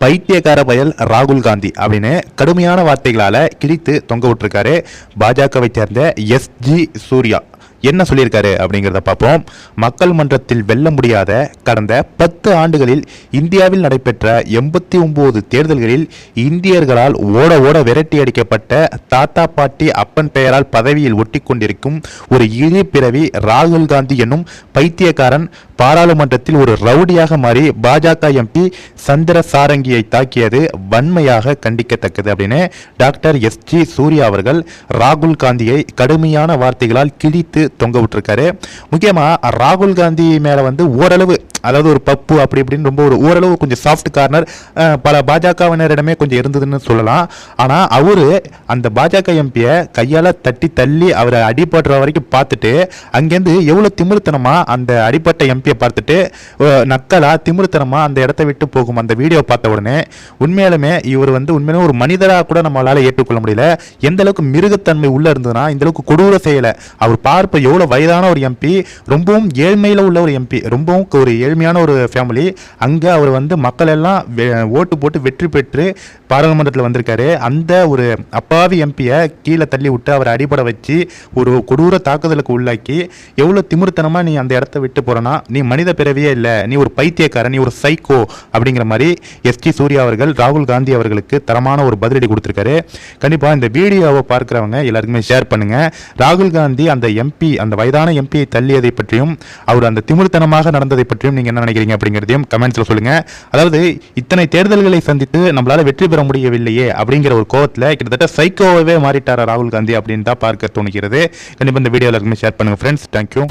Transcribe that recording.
பைத்தியக்கார பயல் ராகுல் காந்தி அப்படின்னு கடுமையான வார்த்தைகளால கிழித்து தொங்க விட்டுருக்காரு பாஜகவை சேர்ந்த எஸ்ஜி சூர்யா. என்ன சொல்லியிருக்காரு அப்படிங்கிறத பார்ப்போம். மக்கள் மன்றத்தில் வெல்ல முடியாத கடந்த 10 ஆண்டுகளில் இந்தியாவில் நடைபெற்ற 89 தேர்தல்களில் இந்தியர்களால் ஓட ஓட விரட்டி அடிக்கப்பட்ட தாத்தா பாட்டி அப்பன் பெயரால் பதவியில் ஒட்டி கொண்டிருக்கும் ஒரு இழிய பிறவி ராகுல் காந்தி என்னும் பைத்தியக்காரன் பாராளுமன்றத்தில் ஒரு ரவுடியாக மாறி பாஜக எம்பி சந்திர சாரங்கியை தாக்கியது வன்மையாக கண்டிக்கத்தக்கது அப்படின்னு டாக்டர் எஸ்ஜி சூர்யா அவர்கள் ராகுல் காந்தியை கடுமையான வார்த்தைகளால் கிழித்து தொங்க விட்டுருக்காரு. முக்கியமா ராகுல் காந்தி மேல ஓரளவு, அதாவது ஒரு பப்பு அப்படி இப்படின்னு ரொம்ப ஒரு ஓரளவு கொஞ்சம் சாஃப்ட் கார்னர் பல பாஜகவினரிடமே கொஞ்சம் இருந்ததுன்னு சொல்லலாம். ஆனா அவரு அந்த பாஜக எம்பியை கையால தட்டி தள்ளி அவரை அடிபடுற வரைக்கும் பார்த்துட்டு அங்கேருந்து எவ்வளவு திமிர்த்தனமா அந்த அடிப்பட்ட எம்பியை பார்த்துட்டு நக்கலா திமிர்த்தனமா அந்த இடத்த விட்டு போகும் அந்த வீடியோ பார்த்த உடனே உண்மையாலுமே இவர் உண்மையிலே ஒரு மனிதராக கூட நம்மளால ஏற்றுக்கொள்ள முடியல. எந்த அளவுக்கு மிருகத்தன்மை உள்ள இருந்ததுன்னா இந்த அளவுக்கு கொடூர செய்யல. அவர் பார்ப்ப எவ்வளவு வயதான ஒரு எம்பி, ரொம்பவும் ஏழ்மையில உள்ள ஒரு எம்பி, ரொம்பவும் ஒரு ஏழ்மையான ஒரு ஃபேமிலி. அங்க அவர் மக்கள் எல்லாம் ஓட்டு போட்டு வெற்றி பெற்று பாராளுமன்றத்தில் வந்திருக்காரு. அந்த ஒரு அப்பாவி எம்பியை கீழே தள்ளி விட்டு அவரை அடிபட வச்சு ஒரு கொடூர தாக்குதலுக்கு உள்ளாக்கி எவ்வளவு திமிர்த்தனமா நீ அந்த இடத்த விட்டு போறனா, நீ மனித பிறவியே இல்லை, நீ ஒரு பைத்தியக்காரன், நீ ஒரு சைக்கோ அப்படிங்கிற மாதிரி எஸ்ஜி சூர்யா அவர்கள் ராகுல் காந்தி அவர்களுக்கு தரமான ஒரு பதிலடி கொடுத்திருக்காரு. கண்டிப்பா இந்த வீடியோவை பார்க்கிறவங்க எல்லாருக்குமே ஷேர் பண்ணுங்க. ராகுல் காந்தி அந்த எம்பி, அந்த வயதான எம்பியை தள்ளியதை பற்றியும் அவர் அந்த திமிர்த்தனமாக நடந்ததை பற்றியும் நீங்க என்ன நினைக்கிறீங்க அப்படிங்கிறதையும் கமெண்ட்ஸ்ல சொல்லுங்க. அதாவது இத்தனை தேர்தல்களை சந்தித்து நம்மளால வெற்றி பெற முடியவில்லையே அப்படிங்கிற ஒரு கோவத்தில் கிட்டத்தட்ட சைக்கோவே மாறிட்டாரா ராகுல் காந்தி அப்படின்னு தான் பார்க்க தோணுகிறது. கண்டிப்பா இந்த வீடியோல ஷேர் பண்ணுங்க ஃப்ரெண்ட்ஸ். தேங்க்யூ.